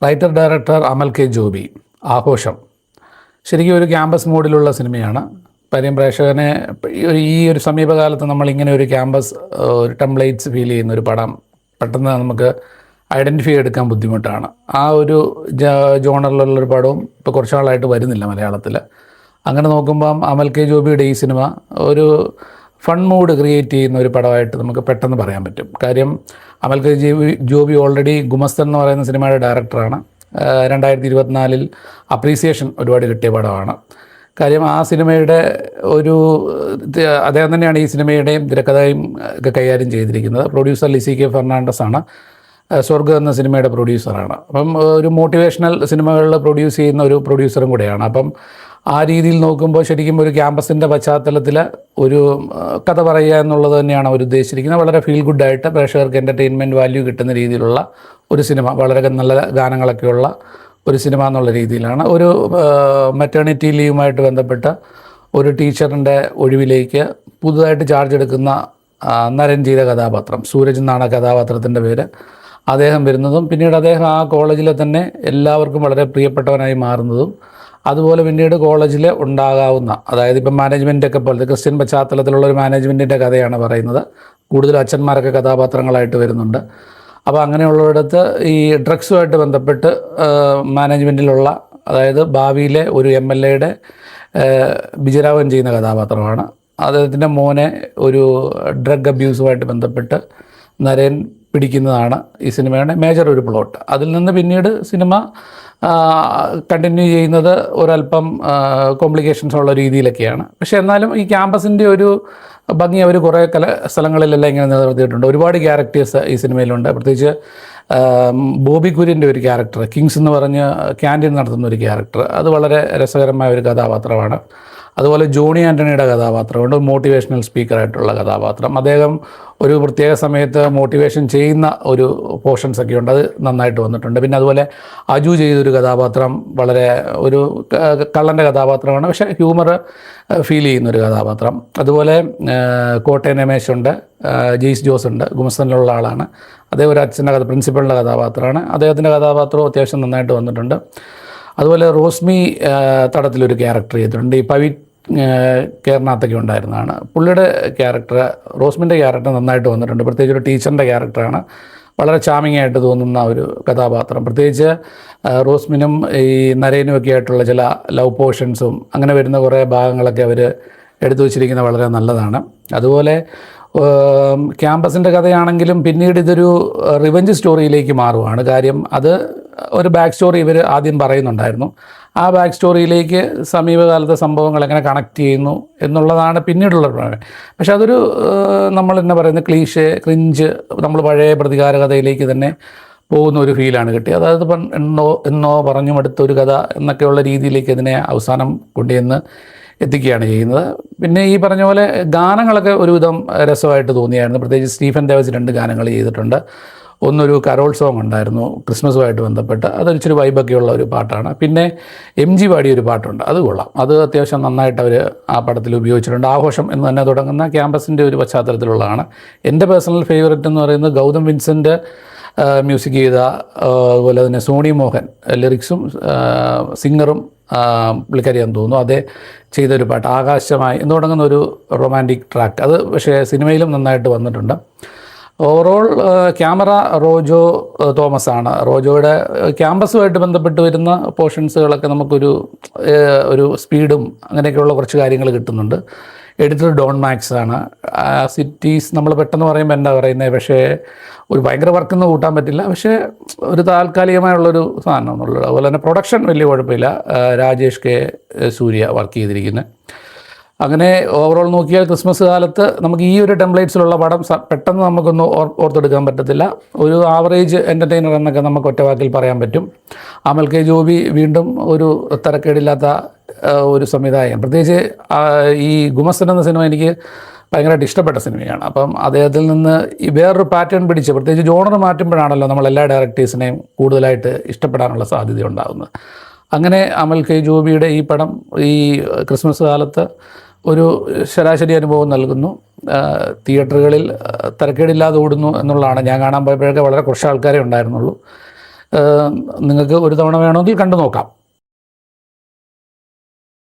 Writer director അമൽ K Joby. ആഘോഷം ശരിക്കും ഒരു ക്യാമ്പസ് മോഡിലുള്ള സിനിമയാണ്. കാര്യം പ്രേക്ഷകനെ ഈ ഒരു സമീപകാലത്ത് നമ്മളിങ്ങനെ ഒരു ക്യാമ്പസ് ഒരു ടെംപ്ലേറ്റ്സ് ഫീൽ ചെയ്യുന്ന ഒരു പടം പെട്ടെന്ന് നമുക്ക് ഐഡൻറ്റിഫൈ എടുക്കാൻ ബുദ്ധിമുട്ടാണ്. ആ ഒരു ജോണറിലുള്ളൊരു പടവും ഇപ്പോൾ കുറച്ച് നാളായിട്ട് വരുന്നില്ല മലയാളത്തിൽ. അങ്ങനെ നോക്കുമ്പം അമൽ കെ ജോബിയുടെ ഈ സിനിമ ഒരു ഫൺ മൂഡ് ക്രിയേറ്റ് ചെയ്യുന്ന ഒരു പടമായിട്ട് നമുക്ക് പെട്ടെന്ന് പറയാൻ പറ്റും. കാര്യം അമൽ കെ ജോബി ഓൾറെഡി ഗുമസ്തൻ എന്ന് പറയുന്ന സിനിമയുടെ ഡയറക്ടറാണ്. 2024 അപ്രീസിയേഷൻ ഒരുപാട് കിട്ടിയ പടമാണ്. കാര്യം ആ സിനിമയുടെ അദ്ദേഹം തന്നെയാണ് ഈ സിനിമയുടെയും തിരക്കഥയും ഒക്കെ കൈകാര്യം ചെയ്തിരിക്കുന്നത്. പ്രൊഡ്യൂസർ ലിസി കെ ഫെർണാണ്ടസ് ആണ്. സ്വർഗ്ഗം എന്ന സിനിമയുടെ പ്രൊഡ്യൂസറാണ്. അപ്പം ഒരു മോട്ടിവേഷണൽ സിനിമകളിൽ പ്രൊഡ്യൂസ് ചെയ്യുന്ന ഒരു പ്രൊഡ്യൂസറും കൂടെയാണ്. അപ്പം ആ രീതിയിൽ നോക്കുമ്പോൾ ശരിക്കും ഒരു ക്യാമ്പസിൻ്റെ പശ്ചാത്തലത്തിൽ ഒരു കഥ പറയുക എന്നുള്ളത് തന്നെയാണ് അവർ ഉദ്ദേശിച്ചിരിക്കുന്നത്. വളരെ ഫീൽ ഗുഡായിട്ട് പ്രേക്ഷകർക്ക് എൻ്റർടൈൻമെൻറ്റ് വാല്യൂ കിട്ടുന്ന രീതിയിലുള്ള ഒരു സിനിമ, വളരെ നല്ല ഗാനങ്ങളൊക്കെയുള്ള ഒരു സിനിമ എന്നുള്ള രീതിയിലാണ്. ഒരു മെറ്റേണിറ്റി ലീവുമായിട്ട് ബന്ധപ്പെട്ട ഒരു ടീച്ചറിൻ്റെ ഒഴിവിലേക്ക് പുതുതായിട്ട് ചാർജ് എടുക്കുന്ന നരൻ ചെയ്ത കഥാപാത്രം, സൂരജ് എന്നാണ് കഥാപാത്രത്തിൻ്റെ പേര്, അദ്ദേഹം വരുന്നതും പിന്നീട് അദ്ദേഹം ആ കോളേജിലെ തന്നെ എല്ലാവർക്കും വളരെ പ്രിയപ്പെട്ടവനായി മാറുന്നതും, അതുപോലെ പിന്നീട് കോളേജിൽ ഉണ്ടാകാവുന്ന, അതായത് ഇപ്പം മാനേജ്മെൻറ്റൊക്കെ പോലത്തെ ക്രിസ്ത്യൻ പശ്ചാത്തലത്തിലുള്ള ഒരു മാനേജ്മെൻറ്റിൻ്റെ കഥയാണ് പറയുന്നത്. കൂടുതൽ അച്ഛന്മാരൊക്കെ കഥാപാത്രങ്ങളായിട്ട് വരുന്നുണ്ട്. അപ്പോൾ അങ്ങനെയുള്ളിടത്ത് ഈ ഡ്രഗ്സുമായിട്ട് ബന്ധപ്പെട്ട് മാനേജ്മെൻറ്റിലുള്ള, അതായത് ഭാവിയിലെ ഒരു MLA ബിജരാവൻ ചെയ്യുന്ന കഥാപാത്രമാണ്. അദ്ദേഹത്തിൻ്റെ മോനെ ഒരു ഡ്രഗ് അബ്യൂസുമായിട്ട് ബന്ധപ്പെട്ട് നരേൻ പിടിക്കുന്നതാണ് ഈ സിനിമയുടെ മേജർ ഒരു പ്ലോട്ട്. അതിൽ നിന്ന് പിന്നീട് സിനിമ കണ്ടിന്യൂ ചെയ്യുന്നത് ഒരല്പം കോംപ്ലിക്കേഷൻസ് ഉള്ള രീതിയിലൊക്കെയാണ്. പക്ഷേ എന്നാലും ഈ ക്യാമ്പസിൻ്റെ ഒരു ഭംഗി അവർ കുറേ സ്ഥലങ്ങളിലെല്ലാം ഇങ്ങനെ നിലനിർത്തിയിട്ടുണ്ട്. ഒരുപാട് ക്യാരക്ടേഴ്സ് ഈ സിനിമയിലുണ്ട്. പ്രത്യേകിച്ച് ബോബി കുര്യൻ്റെ ഒരു ക്യാരക്ടർ, കിങ്സ് എന്ന് പറഞ്ഞ് ക്യാൻറ്റീൻ നടത്തുന്ന ഒരു ക്യാരക്ടർ, അത് വളരെ രസകരമായ ഒരു കഥാപാത്രമാണ്. അതുപോലെ ജോണി ആൻ്റണിയുടെ കഥാപാത്രമുണ്ട്, മോട്ടിവേഷണൽ സ്പീക്കറായിട്ടുള്ള കഥാപാത്രം. അദ്ദേഹം ഒരു പ്രത്യേക സമയത്ത് മോട്ടിവേഷൻ ചെയ്യുന്ന ഒരു പോർഷൻസൊക്കെ ഉണ്ട്, അത് നന്നായിട്ട് വന്നിട്ടുണ്ട്. പിന്നെ അതുപോലെ അജു ചെയ്തൊരു കഥാപാത്രം വളരെ ഒരു കള്ളൻ്റെ കഥാപാത്രമാണ്, പക്ഷേ ഹ്യൂമർ ഫീൽ ചെയ്യുന്നൊരു കഥാപാത്രം. അതുപോലെ കോട്ടയം രമേശുണ്ട്, ജെയ്സ് ജോസ് ഉണ്ട്, ഗുമസ്തനിലുള്ള ആളാണ്. അദ്ദേഹം ഒരു അച്ഛൻ്റെ പ്രിൻസിപ്പളിൻ്റെ കഥാപാത്രമാണ്. അദ്ദേഹത്തിൻ്റെ കഥാപാത്രവും അത്യാവശ്യം നന്നായിട്ട് വന്നിട്ടുണ്ട്. അതുപോലെ റോസ്മി തടത്തിലൊരു ക്യാരക്ടർ ചെയ്തിട്ടുണ്ട്. ഈ പവി കേരളത്തൊക്കെ ഉണ്ടായിരുന്നതാണ്. പുള്ളിയുടെ ക്യാരക്ടർ, റോസ്മിൻ്റെ ക്യാരക്ടർ നന്നായിട്ട് വന്നിട്ടുണ്ട്. പ്രത്യേകിച്ച് ഒരു ടീച്ചറിൻ്റെ ക്യാരക്ടറാണ്. വളരെ ചാമിങ് ആയിട്ട് തോന്നുന്ന ഒരു കഥാപാത്രം. പ്രത്യേകിച്ച് റോസ്മിനും ഈ നരേനുമൊക്കെ ആയിട്ടുള്ള ചില ലവ് പോർഷൻസും അങ്ങനെ വരുന്ന കുറേ ഭാഗങ്ങളൊക്കെ അവർ എടുത്തു വച്ചിരിക്കുന്നത് വളരെ നല്ലതാണ്. അതുപോലെ ക്യാമ്പസിൻ്റെ കഥയാണെങ്കിലും പിന്നീട് ഇതൊരു റിവഞ്ച് സ്റ്റോറിയിലേക്ക് മാറുകയാണ്. കാര്യം അത് ഒരു ബാക്ക് സ്റ്റോറി ഇവർ ആദ്യം പറയുന്നുണ്ടായിരുന്നു. ആ ബാക്ക് സ്റ്റോറിയിലേക്ക് സമീപകാലത്തെ സംഭവങ്ങൾ എങ്ങനെ കണക്ട് ചെയ്യുന്നു എന്നുള്ളതാണ് പിന്നീടുള്ള പ്രശ്നം. പക്ഷെ അതൊരു നമ്മൾ എന്നാ പറയുന്നത് ക്ലീഷേ, ക്രിഞ്ച്, നമ്മൾ പഴയ പ്രതികാര കഥയിലേക്ക് തന്നെ പോകുന്ന ഒരു ഫീലാണ് കിട്ടിയത്. അതായത് ഇപ്പം എന്നോ പറഞ്ഞു മടുത്തൊരു കഥ എന്നൊക്കെയുള്ള രീതിയിലേക്ക് ഇതിനെ അവസാനം കൊണ്ടുവന്ന് എത്തിക്കുകയാണ് ചെയ്യുന്നത്. പിന്നെ ഈ പറഞ്ഞ പോലെ ഗാനങ്ങളൊക്കെ ഒരുവിധം രസമായിട്ട് തോന്നിയായിരുന്നു. പ്രത്യേകിച്ച് സ്റ്റീഫൻ ദേവസ് 2 ഗാനങ്ങൾ ചെയ്തിട്ടുണ്ട്. ഒന്നൊരു കരോൾ സോങ് ഉണ്ടായിരുന്നു ക്രിസ്മസുമായിട്ട് ബന്ധപ്പെട്ട്, അതൊരിച്ചിരി വൈബൊക്കെയുള്ള ഒരു പാട്ടാണ്. പിന്നെ MG പാടിയൊരു പാട്ടുണ്ട്, അത് കൊള്ളാം. അത് അത്യാവശ്യം നന്നായിട്ട് അവർ ആ പടത്തിൽ ഉപയോഗിച്ചിട്ടുണ്ട്. ആഘോഷം എന്ന് തന്നെ തുടങ്ങുന്ന ക്യാമ്പസിൻ്റെ ഒരു പശ്ചാത്തലത്തിലുള്ളതാണ്. എൻ്റെ പേഴ്സണൽ ഫേവററ്റ് എന്ന് പറയുന്നത് ഗൗതം വിൻസെൻ്റ് മ്യൂസിക് ചെയ്ത, അതുപോലെ തന്നെ സോണി മോഹൻ ലിറിക്സും സിംഗറും പുള്ളിക്കാരിയാന്ന് തോന്നുന്നു, അതേ ചെയ്തൊരു പാട്ട് ആകാശമായി എന്ന് തുടങ്ങുന്ന ഒരു റൊമാൻറ്റിക് ട്രാക്ക്. അത് പക്ഷേ സിനിമയിലും നന്നായിട്ട് വന്നിട്ടുണ്ട്. ഓവറോൾ ക്യാമറ റോജോ തോമസ് ആണ്. റോജോയുടെ ക്യാമ്പസുമായിട്ട് ബന്ധപ്പെട്ട് വരുന്ന പോർഷൻസുകളൊക്കെ നമുക്കൊരു സ്പീഡും അങ്ങനെയൊക്കെയുള്ള കുറച്ച് കാര്യങ്ങൾ കിട്ടുന്നുണ്ട്. എഡിറ്റർ ഡോൺ മാക്സ് ആണ്. സിറ്റീസ് നമ്മൾ പെട്ടെന്ന് പറയുമ്പോൾ എന്താ പറയുന്നത്, പക്ഷേ ഒരു ഭയങ്കര വർക്കൊന്നും കൂട്ടാൻ പറ്റില്ല, പക്ഷേ ഒരു താൽക്കാലികമായുള്ളൊരു സാധനം എന്നുള്ളത്. അതുപോലെ തന്നെ പ്രൊഡക്ഷൻ വലിയ കുഴപ്പമില്ല. രാജേഷ് കെ സൂര്യ വർക്ക് ചെയ്തിരിക്കുന്നത്. അങ്ങനെ ഓവറോൾ നോക്കിയാൽ ക്രിസ്മസ് കാലത്ത് നമുക്ക് ഈ ഒരു ടെംപ്ലേറ്റ്സിലുള്ള പടം പെട്ടെന്ന് നമുക്കൊന്ന് ഓർത്തെടുക്കാൻ പറ്റത്തില്ല. ഒരു ആവറേജ് എൻ്റർടൈനർ എന്നൊക്കെ നമുക്ക് ഒറ്റവാക്കിൽ പറയാൻ പറ്റും. അമൽ കെ ജോബി വീണ്ടും ഒരു തരക്കേടില്ലാത്ത ഒരു സംവിധായകൻ. പ്രത്യേകിച്ച് ഈ ഗുമസ്തൻ എന്ന സിനിമ എനിക്ക് ഭയങ്കരമായിട്ട് ഇഷ്ടപ്പെട്ട സിനിമയാണ്. അപ്പം അദ്ദേഹത്തിൽ നിന്ന് ഈ വേറൊരു പാറ്റേൺ പിടിച്ച്, പ്രത്യേകിച്ച് ജോണർ മാറ്റുമ്പോഴാണല്ലോ നമ്മൾ എല്ലാ ഡയറക്ടേഴ്സിനെയും കൂടുതലായിട്ട് ഇഷ്ടപ്പെടാനുള്ള സാധ്യത ഉണ്ടാകുന്നത്. അങ്ങനെ അമൽ കെ ജോബിയുടെ ഈ പടം ഈ ക്രിസ്മസ് കാലത്ത് ഒരു ശരാശരി അനുഭവം നൽകുന്നു. തിയേറ്ററുകളിൽ തരക്കേടില്ലാതെ ഓടുന്നു എന്നുള്ളതാണ്. ഞാൻ കാണാൻ പോയപ്പോഴൊക്കെ വളരെ കുറച്ച് ആൾക്കാരെ ഉണ്ടായിരുന്നുള്ളൂ. നിങ്ങൾക്ക് ഒരു തവണ വേണമെങ്കിൽ കണ്ടു നോക്കാം.